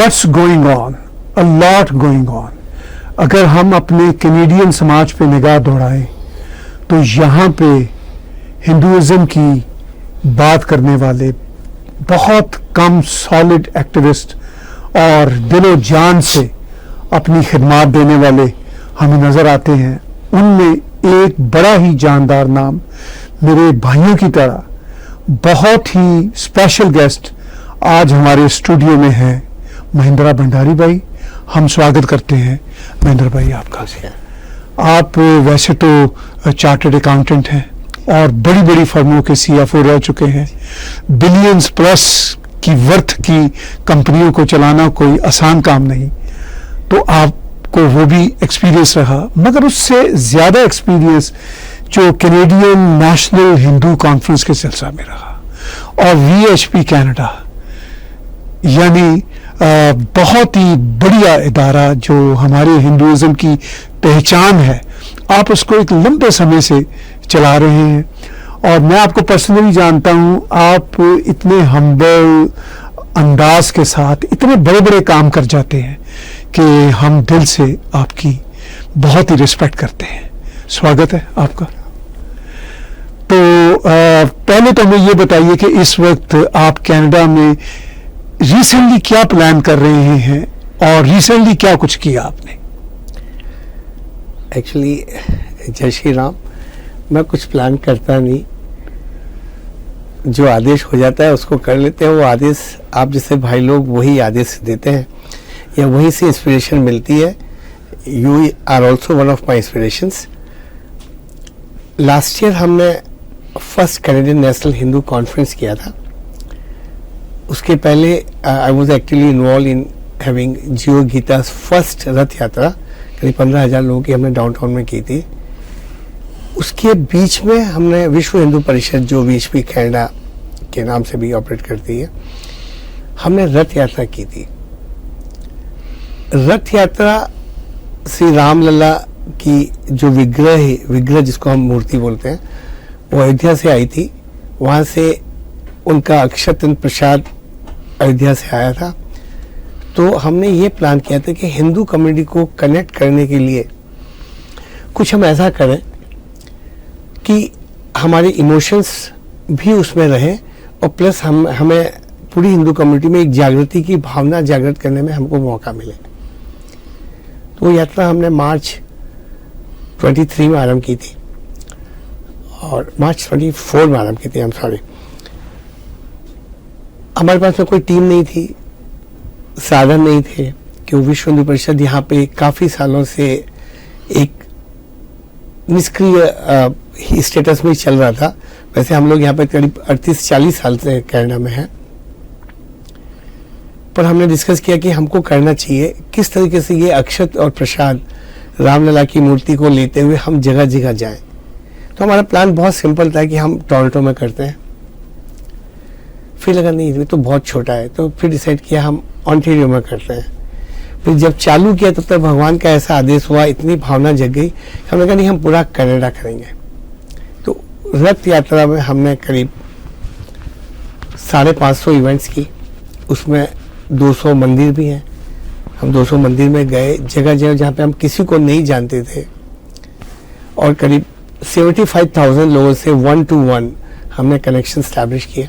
what's going on, a lot going on. अगर हम अपने कैनेडियन समाज पे निगाह दौड़ाएं तो यहाँ पे हिंदुइज्म की बात करने वाले बहुत कम सॉलिड एक्टिविस्ट और दिलो जान से अपनी खिदमत देने वाले हमें नज़र आते हैं। उनमें एक बड़ा ही जानदार नाम मेरे भाइयों की तरह बहुत ही स्पेशल गेस्ट आज हमारे स्टूडियो में हैं महेंद्रा भंडारी भाई। हम स्वागत करते हैं महेंद्र भाई आपका। आप वैसे तो चार्टर्ड अकाउंटेंट हैं और बड़ी बड़ी फर्मों के सीएफओ रह चुके हैं। बिलियंस प्लस की वर्थ की कंपनियों को चलाना कोई आसान काम नहीं, तो आपको वो भी एक्सपीरियंस रहा, मगर उससे ज़्यादा एक्सपीरियंस जो कैनेडियन नेशनल हिंदू कॉन्फ्रेंस के सिलसिले में रहा और वीएचपी कनाडा, यानी बहुत ही बढ़िया इदारा जो हमारे हिंदुइज्म की पहचान है। आप उसको एक लंबे समय से चला रहे हैं और मैं आपको पर्सनली जानता हूं। आप इतने हम्बल अंदाज के साथ इतने बड़े बड़े काम कर जाते हैं कि हम दिल से आपकी बहुत ही रिस्पेक्ट करते हैं। स्वागत है आपका। तो पहले तो हमें ये बताइए कि इस वक्त आप कनाडा में रिसेंटली क्या प्लान कर रहे हैं और रिसेंटली क्या कुछ किया आपने? एक्चुअली जय श्री राम, मैं कुछ प्लान करता नहीं, जो आदेश हो जाता है उसको कर लेते हैं। वो आदेश आप जैसे भाई लोग वही आदेश देते हैं या वहीं से इंस्पिरेशन मिलती है। You are also one of my inspirations. Last year हमने first Canadian national Hindu conference किया था। उसके पहले I was actually involve in having Jio Gita first Rath Yatra, करीब 15,000 लोगों की हमने डाउनटाउन में की थी। उसके बीच में हमने विश्व हिंदू परिषद, जो वीएचपी कनाडा के नाम से भी ऑपरेट करती है, हमने रथ यात्रा की थी। रथ यात्रा श्री रामलला की जो विग्रह जिसको हम मूर्ति बोलते हैं, वो अयोध्या से आई थी। वहाँ से उनका अक्षतन प्रसाद अयोध्या से आया था। तो हमने ये प्लान किया था कि हिंदू कम्युनिटी को कनेक्ट करने के लिए कुछ हम ऐसा करें कि हमारे इमोशंस भी उसमें रहें और प्लस हमें पूरी हिंदू कम्युनिटी में एक जागृति की भावना जागृत करने में हमको मौका मिले। तो वो यात्रा हमने मार्च 23 में आरंभ की थी और मार्च 24 में आरंभ की थी। हमारे पास में कोई टीम नहीं थी, साधन नहीं थे कि वो विश्व हिंदू परिषद यहाँ पे काफ़ी सालों से एक निष्क्रिय स्टेटस में चल रहा था। वैसे हम लोग यहाँ पे करीब 38-40 साल से कनाडा में हैं, पर हमने डिस्कस किया कि हमको करना चाहिए किस तरीके से ये अक्षत और प्रसाद रामलला की मूर्ति को लेते हुए हम जगह जगह जाएं। तो हमारा प्लान बहुत सिंपल था कि हम टोरंटो में करते हैं। फिर लगा नहीं, ये तो बहुत छोटा है, तो फिर डिसाइड किया हम ऑन्टेरियो में करते हैं। फिर जब चालू किया तब तक भगवान का ऐसा आदेश हुआ, इतनी भावना जग गई, हमने कहा नहीं, हम पूरा कनाडा करेंगे। तो रथ यात्रा में हमने करीब 550 इवेंट्स की, उसमें 200 मंदिर भी हैं। हम 200 मंदिर में गए, जगह जगह जहाँ पे हम किसी को नहीं जानते थे, और करीब 75,000 लोगों से 1 to 1 हमने कनेक्शन स्टैब्लिश किए।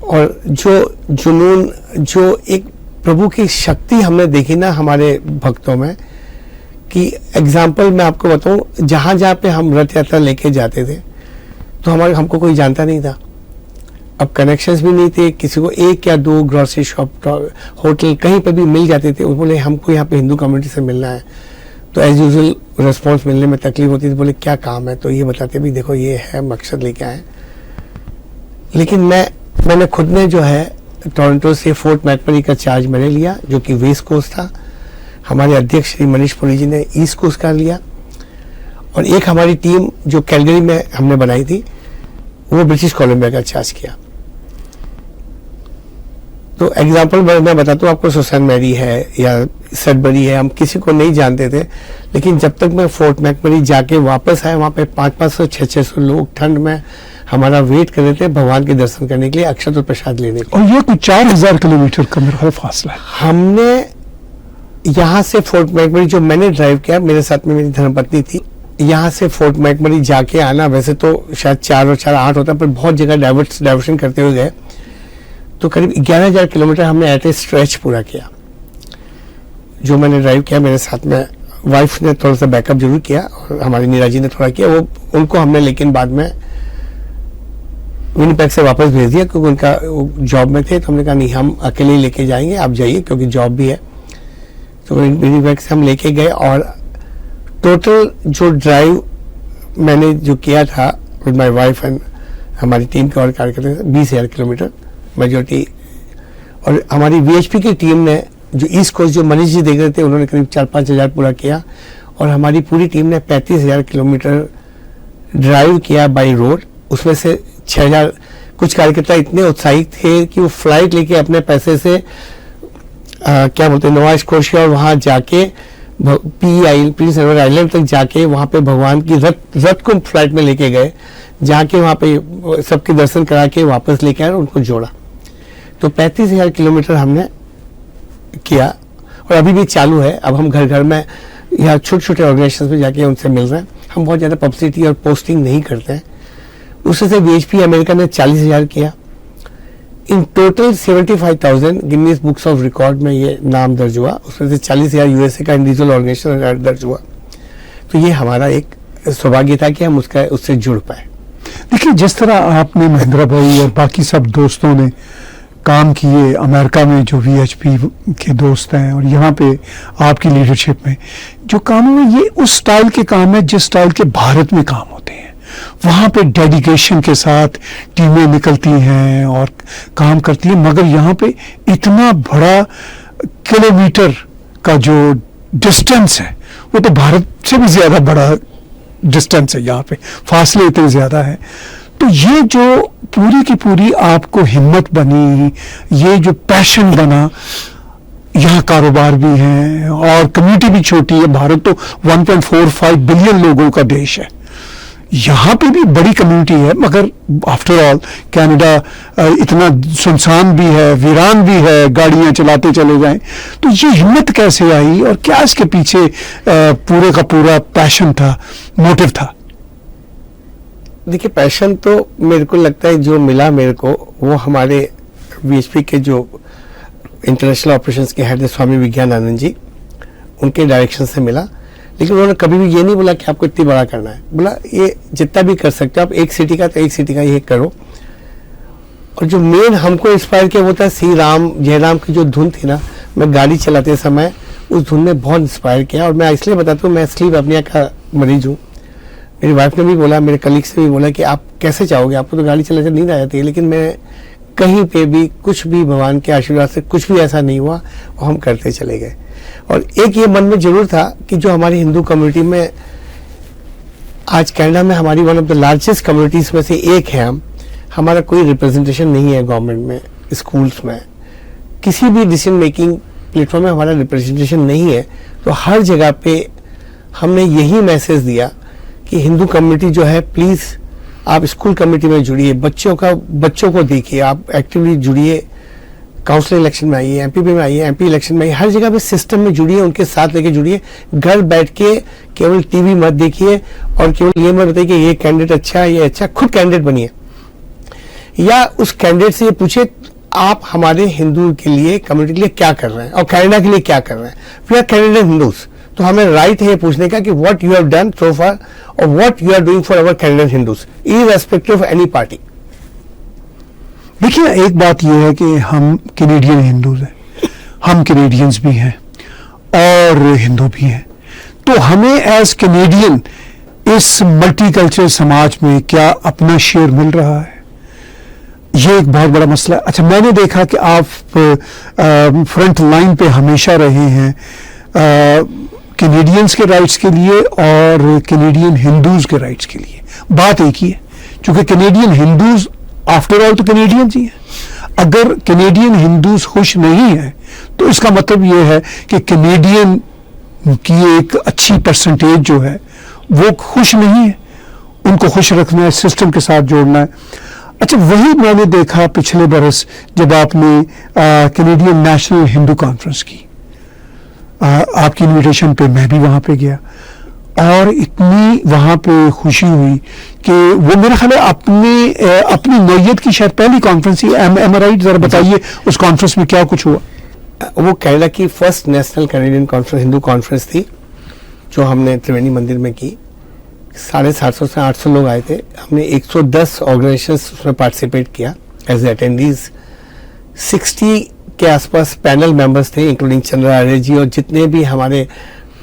और जो जुनून, जो एक प्रभु की शक्ति हमने देखी ना हमारे भक्तों में, कि एग्जाम्पल मैं आपको बताऊं, जहाँ जहाँ पे हम रथ यात्रा लेके जाते थे तो हमको कोई जानता नहीं था। अब कनेक्शंस भी नहीं थे, किसी को 1 या 2 ग्रोसरी शॉप, होटल कहीं पे भी मिल जाते थे। वो बोले हमको यहाँ पे हिंदू कम्युनिटी से मिलना है, तो एज यूजुअल रिस्पॉन्स मिलने में तकलीफ होती थी। बोले क्या काम है, तो ये बताते भी देखो ये है, मकसद लेके आए। लेकिन मैंने खुद ने जो है टोरंटो से फोर्ट मैकमरी का चार्ज मैंने लिया, जो कि वेस्ट कोस्ट था। हमारे अध्यक्ष श्री मनीष पुरी जी ने ईस्ट कोस्ट का लिया, और एक हमारी टीम जो कैलगरी में हमने बनाई थी, वो ब्रिटिश कोलंबिया का चार्ज किया। तो एग्जाम्पल मैं बताता हूँ आपको, सुसन मैरी है या सडबरी है, हम किसी को नहीं जानते थे। लेकिन जब तक मैं फोर्ट मैकमरी जाके वापस आया, वहाँ पे 500-600 लोग ठंड में हमारा वेट कर रहे थे भगवान के दर्शन करने के लिए, अक्षत और प्रसाद लेने के और ये कुछ 4000 किलोमीटर का मेरा ख्याल फासला है। लिए। हमने यहाँ से फोर्ट मैकमरी, जो मैंने ड्राइव किया, मेरे साथ में मेरी धर्मपत्नी थी, यहाँ से फोर्ट मैकमरी जाके आना वैसे तो शायद 4 और 4 8 होता, पर बहुत जगह डाइवर्शन करते हुए गए, तो करीब 11,000 किलोमीटर हमने एट ए स्ट्रेच पूरा किया। जो मैंने ड्राइव किया, मेरे साथ में वाइफ ने थोड़ा सा बैकअप जरूर किया और हमारी नीरा जी ने थोड़ा किया, वो उनको हमने लेकिन बाद में विनिपेग से वापस भेज दिया, क्योंकि उनका जॉब में थे, तो हमने कहा नहीं हम अकेले ही लेके जाएंगे, आप जाइए, क्योंकि जॉब भी है। तो विनिपेग से हम लेके गए और टोटल जो ड्राइव मैंने जो किया था विद माय वाइफ एंड हमारी टीम के और कार्यकर्ता, 20,000 किलोमीटर मेजोरिटी। और हमारी वीएचपी की टीम ने, जो ईस्ट कोस्ट, जो मनीष जी देख रहे थे, उन्होंने करीब 4-5 हजार पूरा किया, और हमारी पूरी टीम ने 35,000 किलोमीटर ड्राइव किया बाय रोड। उसमें से 6,000 कुछ कार्यकर्ता इतने उत्साहित थे कि वो फ्लाइट लेके अपने पैसे से क्या बोलते हैं, नोवा स्कोशिया, और वहां जाके प्रिंस एडवर्ड आइलैंड तक जाके वहां पे भगवान की रथ को फ्लाइट में लेके गए, जाके वहां पे सबके दर्शन करा के वापस लेके आए और उनको जोड़ा। तो 35,000 किलोमीटर हमने किया और अभी भी चालू है। अब हम घर घर में या छोटे छोटे ऑर्गेनाइजेशन में जाके उनसे मिल रहे हैं। हम बहुत ज़्यादा पब्लिसिटी और पोस्टिंग नहीं करते हैं। उससे से वीएचपी अमेरिका ने 40,000 किया। In total 75,000 Guinness books of record में ये नाम दर्ज हुआ। उसमें से 40,000 यूएसए का इंडिविजुअल ऑर्गेनाइजेशन दर्ज हुआ। तो ये हमारा एक सौभाग्य था कि हम उससे जुड़ पाए। देखिए, जिस तरह आपने, महेंद्र भाई और बाकी सब दोस्तों ने काम किए अमेरिका में, जो वीएचपी के दोस्त हैं, और यहाँ पे आपकी लीडरशिप में जो काम हुए, ये उस स्टाइल के काम है जिस स्टाइल के भारत में काम होते हैं। वहाँ पे डेडिकेशन के साथ टीमें निकलती हैं और काम करती हैं, मगर यहाँ पे इतना बड़ा किलोमीटर का जो डिस्टेंस है, वो तो भारत से भी ज्यादा बड़ा डिस्टेंस है। यहाँ पे फासले इतने ज्यादा है। तो ये जो पूरी की पूरी आपको हिम्मत बनी, ये जो पैशन बना, यहाँ कारोबार भी है और कम्युनिटी भी छोटी है। भारत तो 1.45 बिलियन लोगों का देश है। यहाँ पे भी बड़ी कम्युनिटी है, मगर आफ्टर ऑल कनाडा इतना सुनसान भी है, वीरान भी है, गाड़ियां चलाते चले जाएं। तो ये हिम्मत कैसे आई और क्या इसके पीछे पूरे का पूरा पैशन था, मोटिव था? देखिए, पैशन तो मेरे को लगता है जो मिला मेरे को, वो हमारे वीएचपी के जो इंटरनेशनल ऑपरेशंस के हेड स्वामी विज्ञानानंद जी, उनके डायरेक्शन से मिला। लेकिन उन्होंने कभी भी ये नहीं बोला कि आपको इतनी बड़ा करना है। बोला ये जितना भी कर सकते हो आप, एक सिटी का तो एक सिटी का ये करो। और जो मेन हमको इंस्पायर किया वो था श्री राम जयराम की जो धुन थी ना, मैं गाड़ी चलाते समय उस धुन ने बहुत इंस्पायर किया। और मैं इसलिए बताता हूँ, मैं स्लीप अपनिया का मरीज हूँ। मेरी वाइफ ने भी बोला, मेरे कलीग से भी बोला कि आप कैसे चाहोगे, आपको तो गाड़ी चलाते नींद आ जाती है। लेकिन मैं कहीं पे भी कुछ भी भगवान के आशीर्वाद से कुछ भी ऐसा नहीं हुआ, वो हम करते चले गए। और एक ये मन में जरूर था कि जो हमारी हिंदू कम्युनिटी में आज कनाडा में हमारी one of the largest communities में से एक है, हमारा कोई रिप्रेजेंटेशन नहीं है गवर्नमेंट में, स्कूल्स में, किसी भी डिसीजन मेकिंग प्लेटफॉर्म में हमारा रिप्रेजेंटेशन नहीं है। तो हर जगह पे हमने यही मैसेज दिया कि हिंदू कम्युनिटी जो है, प्लीज आप स्कूल कमेटी में जुड़िए, बच्चों को देखिए, आप एक्टिवली जुड़िए, काउंसिल इलेक्शन में आइए, एमपी में आइए, एमपी इलेक्शन में आइए, हर जगह पे सिस्टम में जुड़िए, उनके साथ लेके जुड़िए। घर बैठ के केवल टीवी मत देखिए और केवल ये मत बताइए कि ये कैंडिडेट अच्छा है, ये अच्छा, खुद कैंडिडेट बनिए। या उस कैंडिडेट से ये पूछे आप हमारे हिंदू के लिए, कम्युनिटी के लिए क्या कर रहे हैं और कनाडा के लिए क्या कर रहे हैं। वी आर कैनेडियन हिंदूज, तो हमें राइट है पूछने का कि what you have done so far और what you are doing for our Canadian Hindus, irrespective of any party. देखिए, एक बात यह है कि हम कैनेडियन हिंदूज हैं, हम कैनेडियंस भी हैं और हिंदू भी हैं। तो हमें एज कैनेडियन इस मल्टीकल्चरल समाज में क्या अपना शेयर मिल रहा है, ये एक बहुत बड़ा मसला है। अच्छा, मैंने देखा कि आप फ्रंट लाइन पे हमेशा रहे हैं कैनेडियंस के राइट्स के लिए और कैनेडियन हिंदूज के राइट्स के लिए। बात एक ही है, क्योंकि कैनेडियन हिंदूज आफ्टर ऑल तो कैनेडियंस ही है। अगर कैनेडियन हिंदूज खुश नहीं है तो इसका मतलब यह है कि कैनेडियन की एक अच्छी परसेंटेज जो है वो खुश नहीं है। उनको खुश रखना है, सिस्टम के साथ जोड़ना है। अच्छा, वही मैंने देखा पिछले बरस जब आपने कैनेडियन नेशनल हिंदू कॉन्फ्रेंस की, आपकी इनविटेशन पे मैं भी वहां पे गया और इतनी वहां पे खुशी हुई कि वो मेरे ख्याल अपनी नौयत की शायद पहली कॉन्फ्रेंस ही। M right? जरा बताइए उस कॉन्फ्रेंस में क्या कुछ हुआ। वो कनाडा की first national Canadian conference, Hindu conference थी जो हमने त्रिवेणी मंदिर में की। 750 से 800 लोग आए थे। हमने 110 ऑर्गेनाइजेशंस उसमें पार्टिसिपेट किया एज अटेंडीज। 60 के आसपास पैनल मेंबर्स थे, इंक्लूडिंग चंद्रा आर्य जी और जितने भी हमारे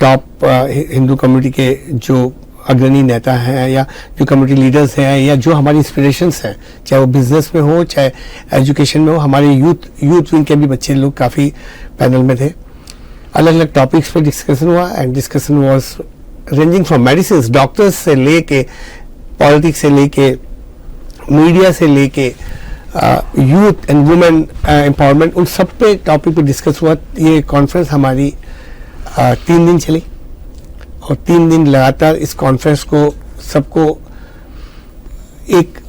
टॉप हिंदू कम्युनिटी के जो अग्रणी नेता हैं या जो कम्युनिटी लीडर्स हैं या जो हमारी इंस्पिरेशंस हैं, चाहे वो बिजनेस में हो चाहे एजुकेशन में हो। हमारे यूथ विंग के भी बच्चे लोग काफ़ी पैनल में थे। अलग अलग टॉपिक्स पे डिस्कशन हुआ and discussion was ranging from medicine, doctors से लेके पॉलिटिक्स से लेके मीडिया से लेके यूथ एंड वुमेन एम्पावरमेंट, उन सब पे टॉपिक पे डिस्कस हुआ। ये कॉन्फ्रेंस हमारी 3 दिन चली और 3 दिन लगातार इस कॉन्फ्रेंस को सबको एक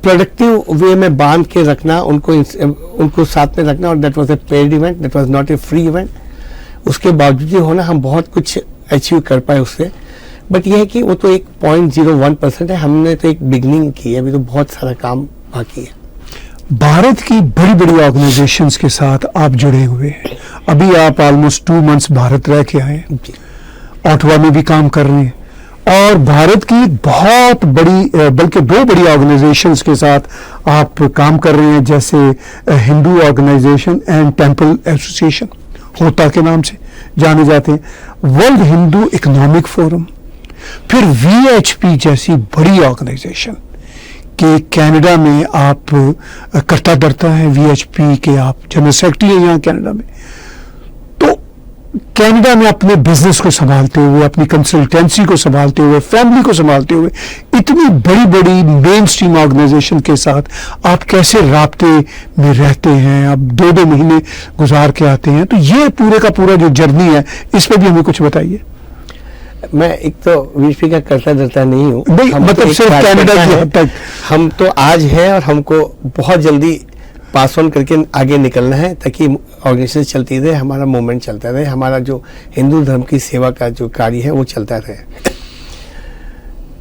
प्रोडक्टिव वे में बांध के रखना, उनको साथ में रखना। और that was a paid event, that was not a free event. उसके बावजूद होना हम बहुत कुछ अचीव कर पाए उससे। बट यह है कि वो तो एक 0.01% है, हमने तो एक बिगनिंग की है, अभी तो बहुत सारा काम बाकी है। भारत की बड़ी बड़ी ऑर्गेनाइजेशंस के साथ आप जुड़े हुए हैं। अभी आप ऑलमोस्ट 2 मंथ्स भारत रह के आए, ऑटवा में भी काम कर रहे हैं और भारत की बहुत बड़ी बल्कि 2 बड़ी ऑर्गेनाइजेशंस के साथ आप काम कर रहे हैं, जैसे Hindu organisation and temple association, होता के नाम से जाने जाते हैं, वर्ल्ड हिंदू इकोनॉमिक फोरम, फिर VHP जैसी बड़ी ऑर्गेनाइजेशन कि कनाडा में आप करता धरता है VHP के आप जनरल सेक्रेटरी हैं यहाँ कनाडा में। तो कनाडा में अपने बिजनेस को संभालते हुए, अपनी कंसल्टेंसी को संभालते हुए, फैमिली को संभालते हुए, इतनी बड़ी बड़ी मेन स्ट्रीम ऑर्गेनाइजेशन के साथ आप कैसे राब्ते में रहते हैं? आप 2-2 महीने गुजार के आते हैं, तो ये पूरे का पूरा जो जर्नी है इस पर भी हमें कुछ बताइए। मैं एक तो VHP का करता धरता नहीं हूँ, मतलब सिर्फ कनाडा की हद तक। हम तो आज है और हमको बहुत जल्दी पास ऑन करके आगे निकलना है ताकि ऑर्गेनाइजेशन चलती रहे, हमारा मूवमेंट चलता रहे, हमारा जो हिंदू धर्म की सेवा का जो कार्य है वो चलता रहे।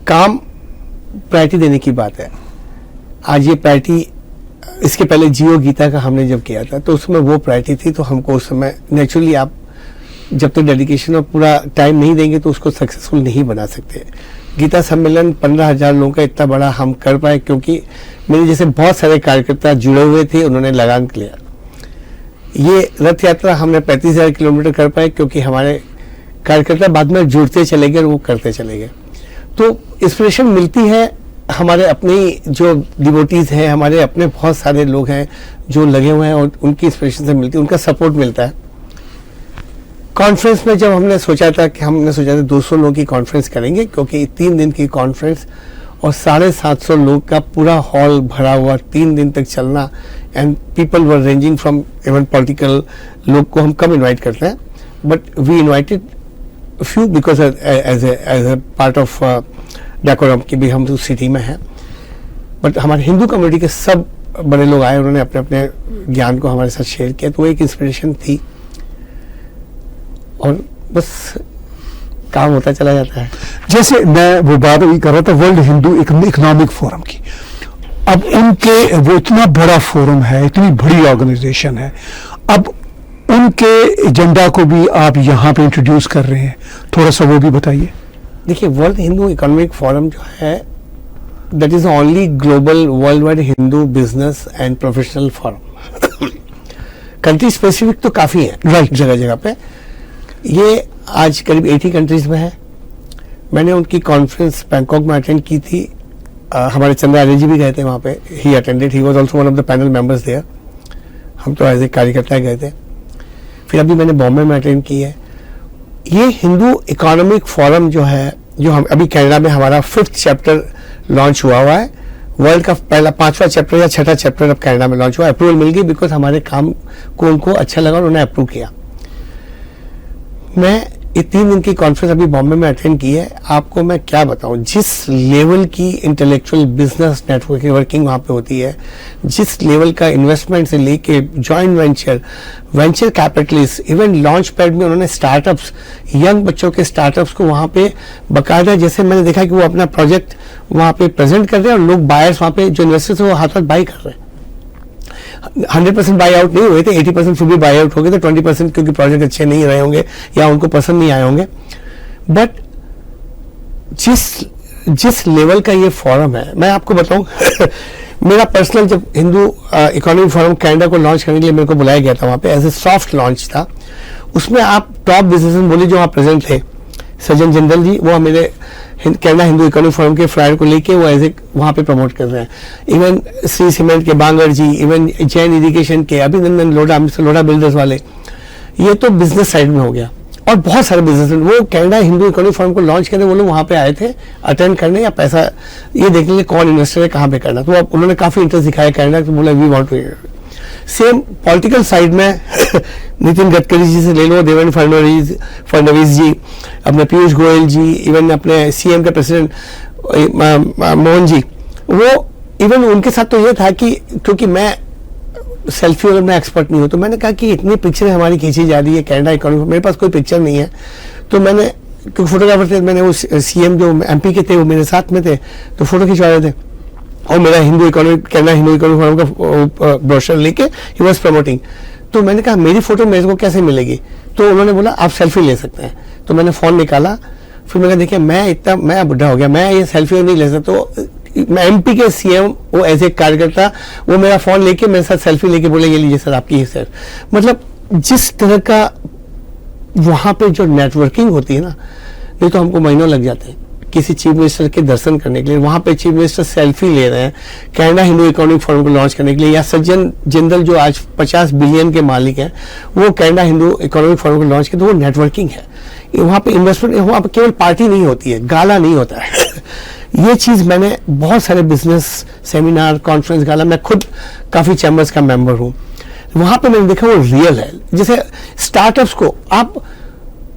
काम प्रायोरिटी देने की बात है। आज ये प्रायोरिटी, इसके पहले जियो गीता का हमने जब किया था तो उसमें वो प्रायोरिटी थी, तो हमको उस समय नेचुरली आप जब तक डेडिकेशन और पूरा टाइम नहीं देंगे तो उसको सक्सेसफुल नहीं बना सकते। गीता सम्मेलन 15,000 लोगों का इतना बड़ा हम कर पाए क्योंकि मेरे जैसे बहुत सारे कार्यकर्ता जुड़े हुए थे, उन्होंने लगान लिया। ये रथ यात्रा हमने 35,000 किलोमीटर कर पाए क्योंकि हमारे कार्यकर्ता बाद में जुड़ते चले गए और वो करते चले गए। तो इंस्पिरेशन मिलती है, हमारे अपने जो डिवोटीज हैं, हमारे अपने बहुत सारे लोग हैं जो लगे हुए हैं और उनकी इंस्पिरेशन से मिलती है, उनका सपोर्ट मिलता है। कॉन्फ्रेंस में जब हमने सोचा था 200 लोगों की कॉन्फ्रेंस करेंगे क्योंकि 3 दिन की कॉन्फ्रेंस और 750 लोग का पूरा हॉल भरा हुआ 3 दिन तक चलना, and people were ranging from even political लोग को हम कम इनवाइट करते हैं, but we invited few because as a part of decorum की भी हम उस सिटी में हैं। बट हमारे हिंदू कम्युनिटी के सब बड़े लोग आए, उन्होंने अपने अपने ज्ञान को हमारे साथ शेयर किया, तो वो एक इंस्पिरेशन थी और बस काम होता चला जाता है। जैसे मैं वो बात अभी कर रहा था वर्ल्ड हिंदू इकोनॉमिक फोरम की, अब उनके वो इतना बड़ा फोरम है, इतनी बड़ी ऑर्गेनाइजेशन है, अब उनके एजेंडा को भी आप यहाँ पे इंट्रोड्यूस कर रहे हैं, थोड़ा सा वो भी बताइए। देखिए, वर्ल्ड हिंदू इकोनॉमिक फोरम जो है that is only global world wide Hindu business and professional forum. Country specific तो काफी है, राइट, जगह जगह पे। ये आज करीब 80 कंट्रीज में है। मैंने उनकी कॉन्फ्रेंस बैंकॉक में अटेंड की थी, हमारे चंद्रा आर्य जी भी गए थे वहाँ पे, he attended, he was also one of the panel members there. हम तो एज ए कार्यकर्ता गए थे। फिर अभी मैंने बॉम्बे में अटेंड की है। ये हिंदू इकोनॉमिक फोरम जो है, जो हम अभी कनाडा में हमारा 5th चैप्टर लॉन्च हुआ है, वर्ल्ड का पहला 5वां चैप्टर या 6ठा चैप्टर अब कनाडा में लॉन्च हुआ। अप्रूवल मिल गई बिकॉज हमारे काम को उनको अच्छा लगा और उन्होंने अप्रूव किया। मैं ये 3 दिन की कॉन्फ्रेंस अभी बॉम्बे में अटेंड की है। आपको मैं क्या बताऊं, जिस लेवल की इंटेलेक्चुअल बिजनेस नेटवर्किंग वर्किंग वहां पे होती है, जिस लेवल का इन्वेस्टमेंट से लेके joint venture capitalist, even launch pad में उन्होंने स्टार्टअप्स, यंग बच्चों के स्टार्टअप्स को वहां पे बकायदा, जैसे मैंने देखा कि वो अपना प्रोजेक्ट वहां पे प्रेजेंट कर रहे हैं और लोग बायर्स वहां पे जो इन्वेस्टर्स है वो हाथ हाथ बाई कर रहे हैं। 100% बाई आउट नहीं हुए थे, 80% फिर भी बाई आउट हो गए थे, 20% क्योंकि प्रोजेक्ट अच्छे नहीं रहे होंगे या उनको पसंद नहीं आए होंगे। बट जिस लेवल का ये फोरम है, मैं आपको बताऊं मेरा पर्सनल, जब हिंदू इकोनॉमिक फोरम कनाडा को लॉन्च करने के लिए मेरे को बुलाया गया था वहां पे, एज ए सॉफ्ट लॉन्च था। उसमें आप टॉप बिजनेसमैन बोले जो वहां प्रेजेंट थे, सज्जन जिंदल जी, वो मेरे कनाडा हिंदू इकोनॉमिक फोरम के फ्लायर को लेके वो एज ए वहां पे प्रमोट कर रहे हैं। इवन श्री सीमेंट के बांगर जी, इवन जैन इरिगेशन के अभिनंदन लोढ़ा, मिस्टर लोढ़ा बिल्डर्स वाले, ये तो बिजनेस साइड में हो गया। और बहुत सारे बिजनेसमैन, वो कनाडा हिंदू इकोनॉमिक फोरम को लॉन्च करने वो लोग वहां पे आए थे अटेंड करने, या पैसा ये देखने के कौन इन्वेस्टर है, कहाँ पे करना। तो उन्होंने काफी इंटरेस्ट दिखाया कनाडा, तो बोला we want to. Same political side में नितिन गडकरी जी से ले लो, देवेंद्र फडणवीस जी, अपने पीयूष गोयल जी, इवन अपने सीएम के प्रेसिडेंट मोहन जी, वो इवन उनके साथ तो ये था कि क्योंकि मैं सेल्फी वगैरह में एक्सपर्ट नहीं हूं, तो मैंने कहा कि इतनी पिक्चरें हमारी खींची जा रही है कनाडा इकोनॉमी, मेरे पास कोई पिक्चर नहीं है। तो मैंने, क्योंकि फोटोग्राफर थे, मैंने वो सीएम जो एमपी के थे वो मेरे साथ में थे, तो फोटो खिंचवा रहे थे और मेरा कनाडा हिंदू इकोनॉमिक फोरम का ब्रोशर लेके ही वाज प्रमोटिंग। तो मैंने कहा मेरी फोटो मेरे को कैसे मिलेगी, तो उन्होंने बोला आप सेल्फी ले सकते हैं। तो मैंने फोन निकाला, फिर मैंने देखिए मैं बुढ़ा हो गया, मैं ये सेल्फी नहीं ले सकता। तो मैं एमपी के सीएम, वो एज ए कार्यकर्ता, वो मेरा फोन लेके मेरे साथ सेल्फी लेके बोले ये लीजिए सर आपकी है सर। मतलब जिस तरह का वहां पे जो नेटवर्किंग होती है ना, नहीं तो हमको महीनों लग जाते हैं किसी चीफ मिनिस्टर के दर्शन करने के लिए। वहां पे चीफ मिनिस्टर सेल्फी ले रहे हैं कनाडा हिंदू इकोनॉमिक फोरम को लॉन्च करने के लिए, या सज्जन जिंदल जो आज 50 बिलियन के मालिक हैं, वो कनाडा हिंदू इकोनॉमिक फोरम को लॉन्च करते, वो नेटवर्किंग है। वहां पे इन्वेस्टमेंट, वहां पे केवल पार्टी नहीं होती है, गाला नहीं होता है ये चीज मैंने बहुत सारे बिजनेस सेमिनार, कॉन्फ्रेंस, गाला, मैं खुद काफी चैम्बर्स का मेंबर हूं, वहां पे मैंने देखा वो रियल है। जैसे स्टार्टअप्स को आप,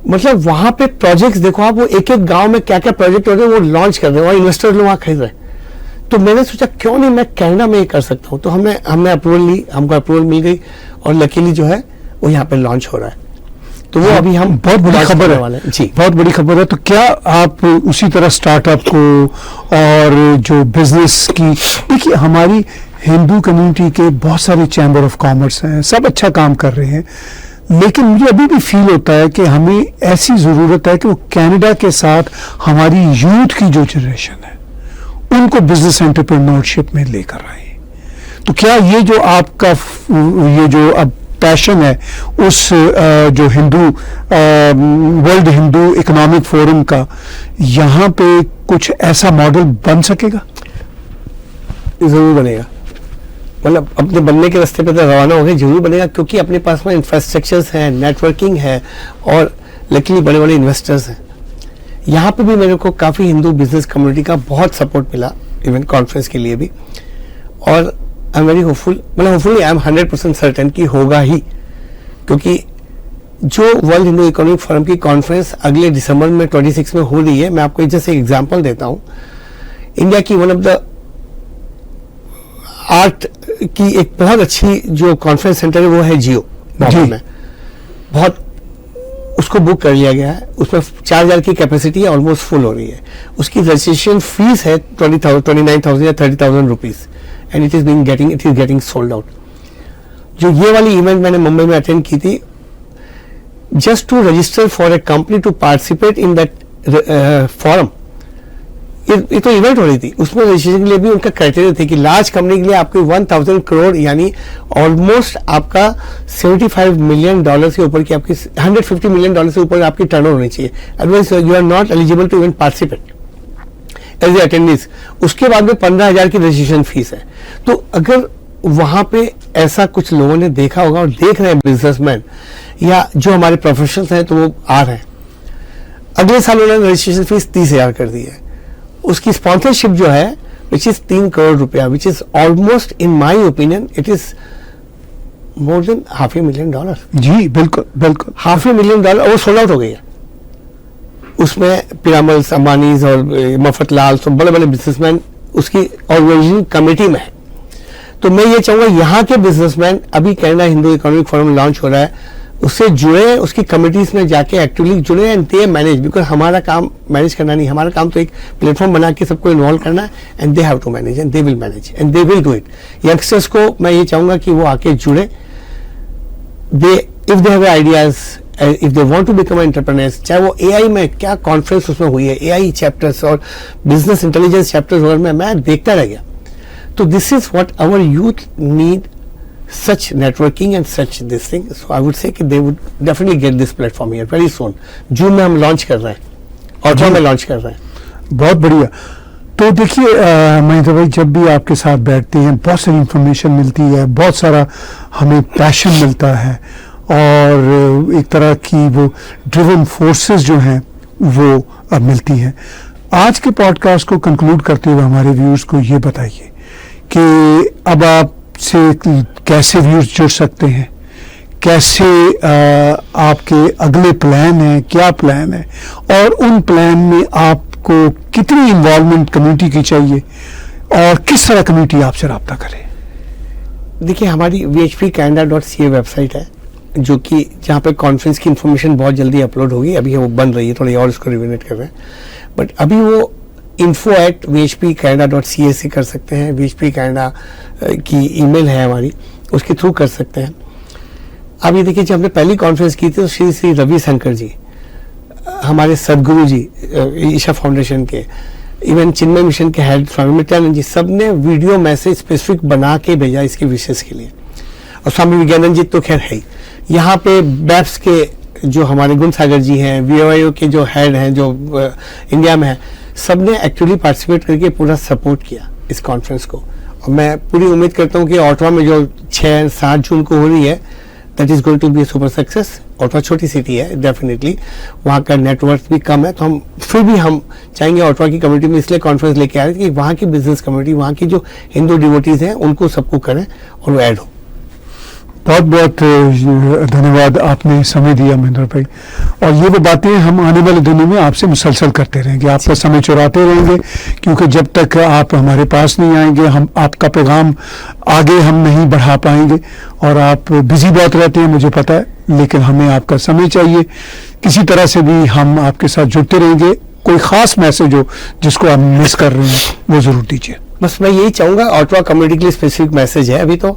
मतलब वहां पे प्रोजेक्ट्स देखो आप, वो एक एक गांव में क्या क्या प्रोजेक्ट हो रहे हैं वो लॉन्च कर रहे हैं और इन्वेस्टर लोग वहां खरीद रहे हैं। तो मैंने सोचा क्यों नहीं मैं कनाडा में ये कर सकता हूं। तो हमने अप्रूवल ली, हमको अप्रूवल मिल गई और लकीली जो है वो यहाँ पे लॉन्च हो रहा है। तो वो अभी हम, बहुत बड़ी खबर है जी, बहुत बड़ी खबर है। तो क्या आप उसी तरह स्टार्टअप को और जो बिजनेस की, देखिए हमारी हिंदू कम्युनिटी के बहुत सारे चैम्बर ऑफ कॉमर्स हैं, सब अच्छा काम कर रहे हैं, लेकिन मुझे अभी भी फील होता है कि हमें ऐसी जरूरत है कि वो कनाडा के साथ हमारी यूथ की जो जनरेशन है उनको बिजनेस एंटरप्रेन्योरशिप में लेकर आए। तो क्या ये जो आपका ये जो अब पैशन है उस जो Hindu world Hindu economic forum का, यहाँ पे कुछ ऐसा मॉडल बन सकेगा? जरूर बनेगा, मतलब अपने बनने के रास्ते पे तो रवाना हो गए, जरूर बनेगा, क्योंकि अपने पास में इंफ्रास्ट्रक्चर्स हैं, नेटवर्किंग है और लकीली बड़े बड़े इन्वेस्टर्स हैं। यहाँ पे भी मेरे को काफ़ी हिंदू बिजनेस कम्युनिटी का बहुत सपोर्ट मिला, इवन कॉन्फ्रेंस के लिए भी। और आई एम वेरी होपफुल, मतलब होपफुली आई एम 100% सर्टेन कि होगा ही, क्योंकि जो वर्ल्ड हिंदू इकोनॉमिक फोरम की कॉन्फ्रेंस अगले दिसंबर में 26 में हो रही है, मैं आपको जैसे एग्जांपल देता हूँ, इंडिया की वन ऑफ द आर्ट की एक बहुत अच्छी जो कॉन्फ्रेंस सेंटर है वो है जियो बॉम्बे में, बहुत उसको बुक कर लिया गया है। उसमें 4000 की कैपेसिटी है, ऑलमोस्ट फुल हो रही है। उसकी रजिस्ट्रेशन फीस है 29,000 या 30,000 rupees, and it is getting sold out. जो ये वाली इवेंट मैंने मुंबई में अटेंड की थी, just to register for a company to participate in that forum, ये तो इवेंट हो रही थी, उसमें रजिस्ट्रेशन के लिए भी उनका क्राइटेरिया थे कि लार्ज कंपनी के लिए आपके 1000 करोड़ यानी ऑलमोस्ट आपका $75 मिलियन से ऊपर की, आपकी $150 मिलियन से ऊपर आपकी टर्नओवर होनी चाहिए, otherwise you are not eligible to even participate as a attendance. उसके बाद में 15,000 की रजिस्ट्रेशन फीस है। तो अगर वहां पे ऐसा कुछ लोगों ने देखा होगा और देख रहे हैं बिजनेसमैन या जो हमारे प्रोफेशनल्स हैं, तो वो आ रहे हैं। अगले साल उन्होंने रजिस्ट्रेशन फीस 30,000 कर दी है। उसकी स्पॉन्सरशिप जो है विच इज 3 करोड़ रुपया, which is almost in my opinion it is more than $500,000। जी बिल्कुल बिल्कुल, $500,000 वो सोल्ड आउट हो गई है। उसमें पिरामल्स, अंबानीज और मफतलाल, सब बड़े बड़े बिजनेसमैन उसकी ऑर्गेनाइजिंग कमेटी में है। तो मैं ये चाहूंगा यहाँ के बिजनेसमैन, अभी Canada Hindu economic forum launch हो रहा है, उससे जुड़े, उसकी कमिटीज में जाके एक्टिवली जुड़े एंड दे मैनेज, बिकॉज हमारा काम मैनेज करना नहीं, हमारा काम तो एक प्लेटफॉर्म बना के सबको इन्वॉल्व करना है and they have to manage and they will manage and they will do it. Youngsters को मैं ये चाहूंगा कि वो आके जुड़े, if they have ideas, if they want to become entrepreneurs, चाहे वो एआई में क्या कॉन्फ्रेंस उसमें हुई है, एआई चैप्टर्स और बिजनेस इंटेलिजेंस चैप्टर्स वगैरह में मैं देखता रह गया। तो this is what our youth need, such networking and such this thing. So I would say कि they would definitely get this platform here very soon. जून में हम लॉन्च कर रहे हैं, ऑटो में लॉन्च कर रहे हैं। बहुत बढ़िया। तो देखिए महेंद्र भाई, जब भी आपके साथ बैठते हैं बहुत सारी इंफॉर्मेशन मिलती है, बहुत सारा हमें पैशन मिलता है और एक तरह की वो ड्रिवन फोर्सेस जो हैं वो मिलती हैं। आज के पॉडकास्ट को कंक्लूड करते हुए हमारे व्यूअर्स को ये बताइए कि अब आप से कैसे व्यूज जुड़ सकते हैं, कैसे आपके अगले प्लान हैं, क्या प्लान है और उन प्लान में आपको कितनी इन्वॉल्वमेंट कम्युनिटी की चाहिए और किस तरह कम्युनिटी आपसे रब्ता करे। देखिए हमारी vhpcanada.ca वेबसाइट है, जो कि जहाँ पे कॉन्फ्रेंस की इंफॉर्मेशन बहुत जल्दी अपलोड होगी, अभी वो बन रही है, थोड़ी और उसको रिविनेट कर रहे हैं, बट अभी वो info@vhpcanada.ca से कर सकते हैं। VHP कैनेडा की ईमेल है हमारी, उसके थ्रू कर सकते हैं। अब ये देखिए, जब हमने पहली कॉन्फ्रेंस की थी तो श्री श्री रवि शंकर जी, हमारे सदगुरु जी, ईशा फाउंडेशन के, इवन चिन्मय मिशन के हेड स्वामी नित्यानंद जी, सब ने वीडियो मैसेज स्पेसिफिक बना के भेजा इसके विशेष के लिए। और स्वामी विज्ञानंद जी तो खैर है ही। यहाँ पे बैप्स के जो हमारे गुण सागर जी हैं, VOIO के जो हेड हैं जो इंडिया में है, सब ने एक्चुअली पार्टिसिपेट करके पूरा सपोर्ट किया इस कॉन्फ्रेंस को। और मैं पूरी उम्मीद करता हूँ कि ऑटवा में जो 6-7 जून को हो रही है, that is going to be super success. Ottawa छोटी सिटी है, डेफिनेटली वहाँ का नेटवर्क भी कम है, तो हम फिर भी हम चाहेंगे ऑटवा की कम्युनिटी में इसलिए कॉन्फ्रेंस लेके आए कि वहाँ की बिजनेस कम्युनिटी, वहाँ की जो हिंदू डिवोटीज हैं उनको सबको करें और वो ऐड हो। बहुत बहुत धन्यवाद, आपने समय दिया महेंद्र भाई। और ये वो बातें हम आने वाले दिनों में आपसे मुसलसल करते रहेंगे, आपका समय चुराते रहेंगे, क्योंकि जब तक आप हमारे पास नहीं आएंगे हम आपका पैगाम आगे हम नहीं बढ़ा पाएंगे। और आप बिजी बहुत रहते हैं, मुझे पता है, लेकिन हमें आपका समय चाहिए। किसी तरह से भी हम आपके साथ जुड़ते रहेंगे। कोई खास मैसेज हो जिसको आप मिस कर रहे हैं वो जरूर दीजिए। बस मैं यही चाहूंगा, ऑटवा कम्युनिटी के लिए स्पेसिफिक मैसेज है अभी तो,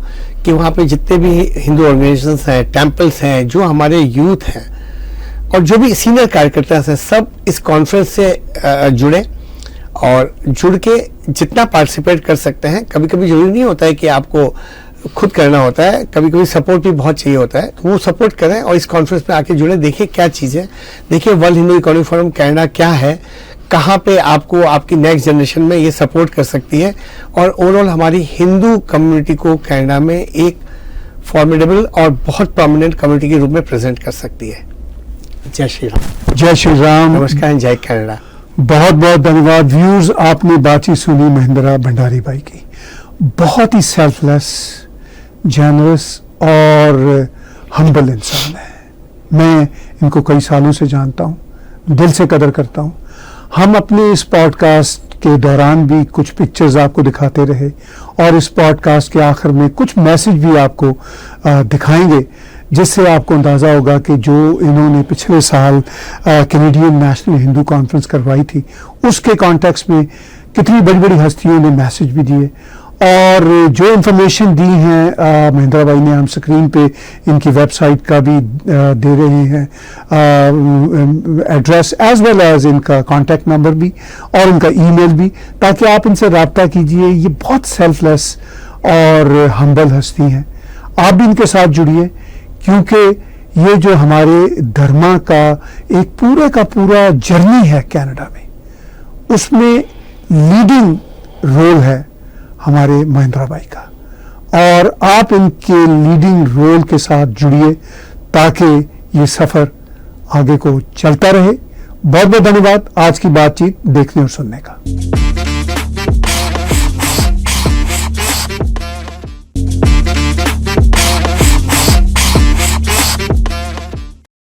कि वहाँ पे जितने भी हिंदू ऑर्गेनाइजेशंस हैं, टेम्पल्स हैं, जो हमारे यूथ हैं और जो भी सीनियर कार्यकर्ता हैं, सब इस कॉन्फ्रेंस से जुड़े और जुड़ के जितना पार्टिसिपेट कर सकते हैं। कभी कभी जरूरी नहीं होता है कि आपको खुद करना होता है, कभी कभी सपोर्ट भी बहुत चाहिए होता है, तो वो सपोर्ट करें और इस कॉन्फ्रेंस में आके जुड़े। देखिए क्या चीज़ है, देखिए world Hindu economic forum Canada क्या है, कहाँ पे आपको आपकी नेक्स्ट जनरेशन में ये सपोर्ट कर सकती है और ओवरऑल हमारी हिंदू कम्युनिटी को कनाडा में एक फॉर्मिडेबल और बहुत प्रोमिनेंट कम्युनिटी के रूप में प्रेजेंट कर सकती है। जय श्री राम। जय श्री राम। नमस्कार, जय कनाडा। बहुत बहुत धन्यवाद व्यूअर्स, आपने बातचीत सुनी महेंद्र भंडारी भाई की। बहुत ही सेल्फलेस, जेनरस और हम्बल इंसान है। मैं इनको कई सालों से जानता हूँ, दिल से कदर करता हूँ। हम अपने इस पॉडकास्ट के दौरान भी कुछ पिक्चर्स आपको दिखाते रहे और इस पॉडकास्ट के आखिर में कुछ मैसेज भी आपको दिखाएंगे, जिससे आपको अंदाज़ा होगा कि जो इन्होंने पिछले साल कैनेडियन नेशनल हिंदू कॉन्फ्रेंस करवाई थी, उसके कॉन्टेक्स्ट में कितनी बड़ी बड़ी हस्तियों ने मैसेज भी दिए। और जो इन्फॉर्मेशन दी हैं महेंद्र भाई ने, हम स्क्रीन पे इनकी वेबसाइट का भी दे रहे हैं एड्रेस, एज वेल एज इनका कॉन्टैक्ट नंबर भी और इनका ईमेल भी, ताकि आप इनसे रब्ता कीजिए। ये बहुत सेल्फलेस और हम्बल हस्ती हैं। आप भी इनके साथ जुड़िए, क्योंकि ये जो हमारे धर्मा का एक पूरे का पूरा जर्नी है कनाडा में, उसमें लीडिंग रोल है हमारे महेंद्र भाई का। और आप इनके लीडिंग रोल के साथ जुड़िए ताकि ये सफ़र आगे को चलता रहे। बहुत बहुत धन्यवाद आज की बातचीत देखने और सुनने का।